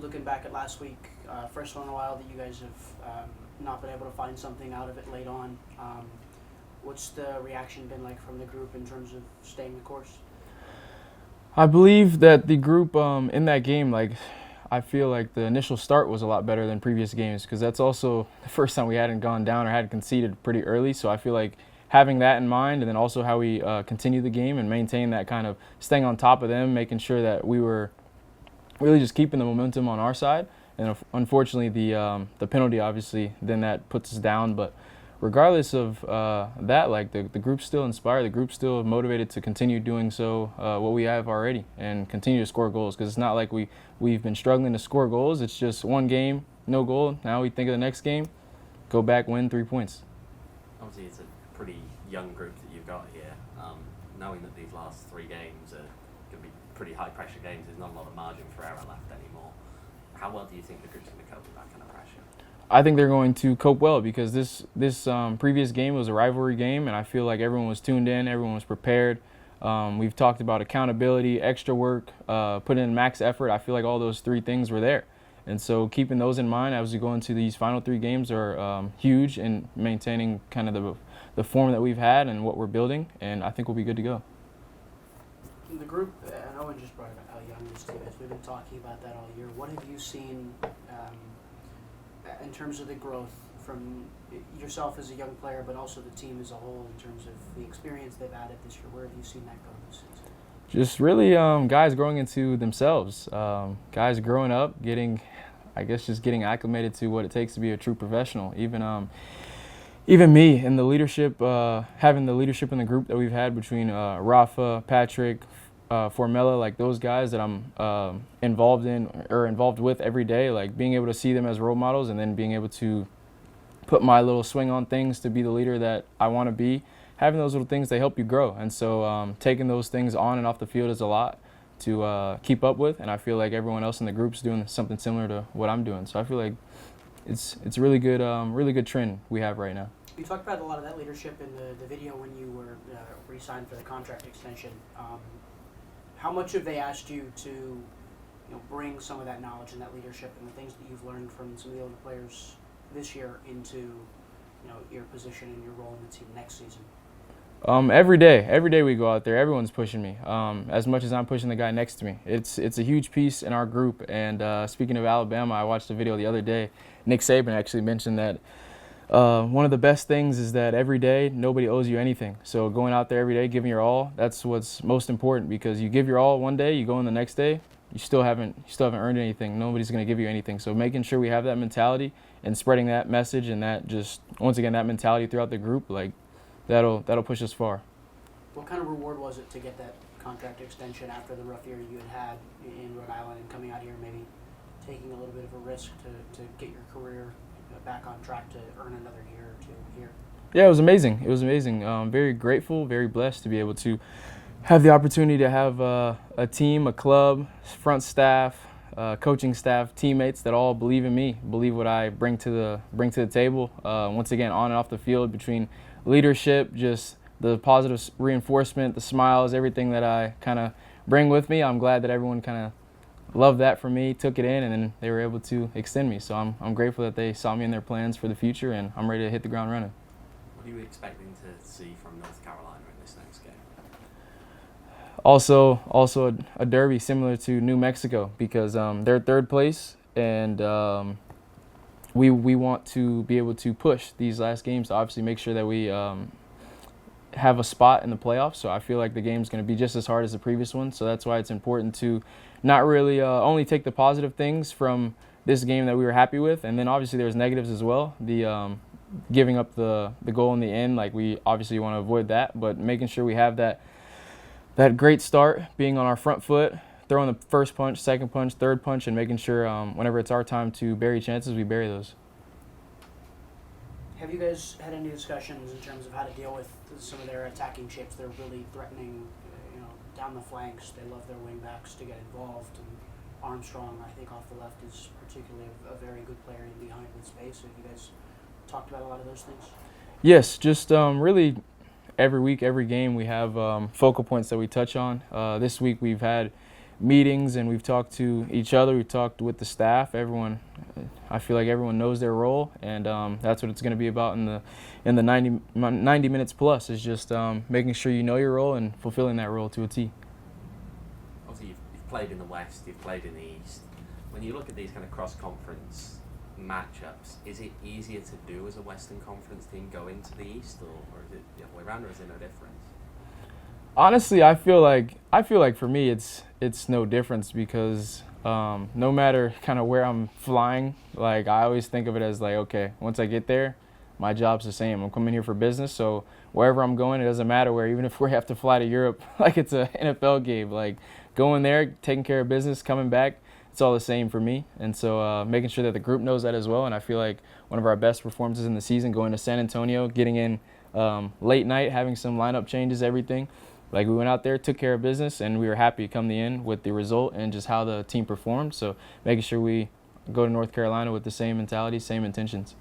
looking back at last week, first one in a while that you guys have not been able to find something out of it late on. What's the reaction been like from the group in terms of staying the course? I believe that the group in that game, like, I feel like the initial start was a lot better than previous games because that's also the first time we hadn't gone down or had conceded pretty early. So I feel like having that in mind, and then also how we continue the game and maintain that kind of staying on top of them, making sure that we were really just keeping the momentum on our side. And unfortunately, the penalty, obviously, then that puts us down. But regardless of that, like the group's still inspired. The group's still motivated to continue doing so what we have already and continue to score goals because it's not like we've been struggling to score goals. It's just one game, no goal. Now we think of the next game, go back, win 3 points. Obviously, it's a pretty young group that you've got here. Knowing that these last 3 games are going to be pretty high-pressure games, there's not a lot of margin for error left anymore. How well do you think the group's going to cope with that kind of pressure? I think they're going to cope well because this previous game was a rivalry game, and I feel like everyone was tuned in, everyone was prepared. We've talked about accountability, extra work, putting in max effort. I feel like all those 3 things were there. And so keeping those in mind as we go into these final 3 games are huge in maintaining kind of the form that we've had and what we're building, and I think we'll be good to go. The group, and Owen just brought up how young this team is. We've been talking about that all year. What have you seen in terms of the growth from yourself as a young player, but also the team as a whole in terms of the experience they've added this year? Where have you seen that go this season? Just really guys growing into themselves, guys growing up, getting acclimated to what it takes to be a true professional. Even me and the leadership, having the leadership in the group that we've had between Rafa, Patrick, Formella, like those guys that I'm involved with every day, like being able to see them as role models and then being able to put my little swing on things to be the leader that I want to be. Having those little things, they help you grow. And so taking those things on and off the field is a lot to keep up with. And I feel like everyone else in the group's doing something similar to what I'm doing. So I feel like it's a really good trend we have right now. You talked about a lot of that leadership in the video when you were re-signed for the contract extension. How much have they asked you to bring some of that knowledge and that leadership and the things that you've learned from some of the older players this year into your position and your role in the team next season? Every day we go out there, everyone's pushing me. As much as I'm pushing the guy next to me, it's a huge piece in our group. And speaking of Alabama, I watched a video the other day. Nick Saban actually mentioned that one of the best things is that every day nobody owes you anything. So going out there every day, giving your all, that's what's most important because you give your all one day, you go in the next day, you still haven't earned anything. Nobody's going to give you anything. So making sure we have that mentality and spreading that message and that just once again that mentality throughout the group, like that'll push us far. What kind of reward was it to get that contract extension after the rough year you had in Rhode Island and coming out here, maybe taking a little bit of a risk to get your career back on track to earn another year or 2 here? Yeah, it was amazing. Very grateful, very blessed to be able to have the opportunity to have a team, a club, front staff, coaching staff, teammates that all believe in me, believe what I bring to the table. Once again, on and off the field, between leadership, just the positive reinforcement, the smiles, everything that I kind of bring with me. I'm glad that everyone kind of loved that for me, took it in, and then they were able to extend me. So I'm grateful that they saw me in their plans for the future, and I'm ready to hit the ground running. What are you expecting to see from North Carolina in this next game? Also a derby similar to New Mexico because they're 3rd place, and we want to be able to push these last games to obviously make sure that we have a spot in the playoffs. So I feel like the game's going to be just as hard as the previous one. So that's why it's important to not really only take the positive things from this game that we were happy with, and then obviously there's negatives as well. The giving up the goal in the end, like we obviously want to avoid that, but making sure we have that great start, being on our front foot, throwing the first punch, second punch, third punch, and making sure whenever it's our time to bury chances, we bury those. Have you guys had any discussions in terms of how to deal with some of their attacking shapes? They're really threatening, down the flanks. They love their wing backs to get involved. And Armstrong, I think, off the left is particularly a very good player in behind with space. Have you guys talked about a lot of those things? Yes, just really every week, every game, we have focal points that we touch on. This week we've had meetings and we've talked to each other. We've talked with the staff. Everyone, I feel like everyone knows their role, and that's what it's going to be about in the 90 minutes plus. Is just making sure you know your role and fulfilling that role to a T. Obviously, you've played in the West, you've played in the East. When you look at these kind of cross-conference matchups, is it easier to do as a Western Conference team go into the East, or is it the other way around, or is there no difference? Honestly, I feel like for me it's no difference because no matter kind of where I'm flying, like I always think of it as like, okay, once I get there, my job's the same. I'm coming here for business, so wherever I'm going, it doesn't matter where. Even if we have to fly to Europe, like it's a NFL game, like going there, taking care of business, coming back, it's all the same for me. And so making sure that the group knows that as well. And I feel like one of our best performances in the season, going to San Antonio, getting in late night, having some lineup changes, everything. Like we went out there, took care of business, and we were happy to come the end with the result and just how the team performed. So making sure we go to North Carolina with the same mentality, same intentions.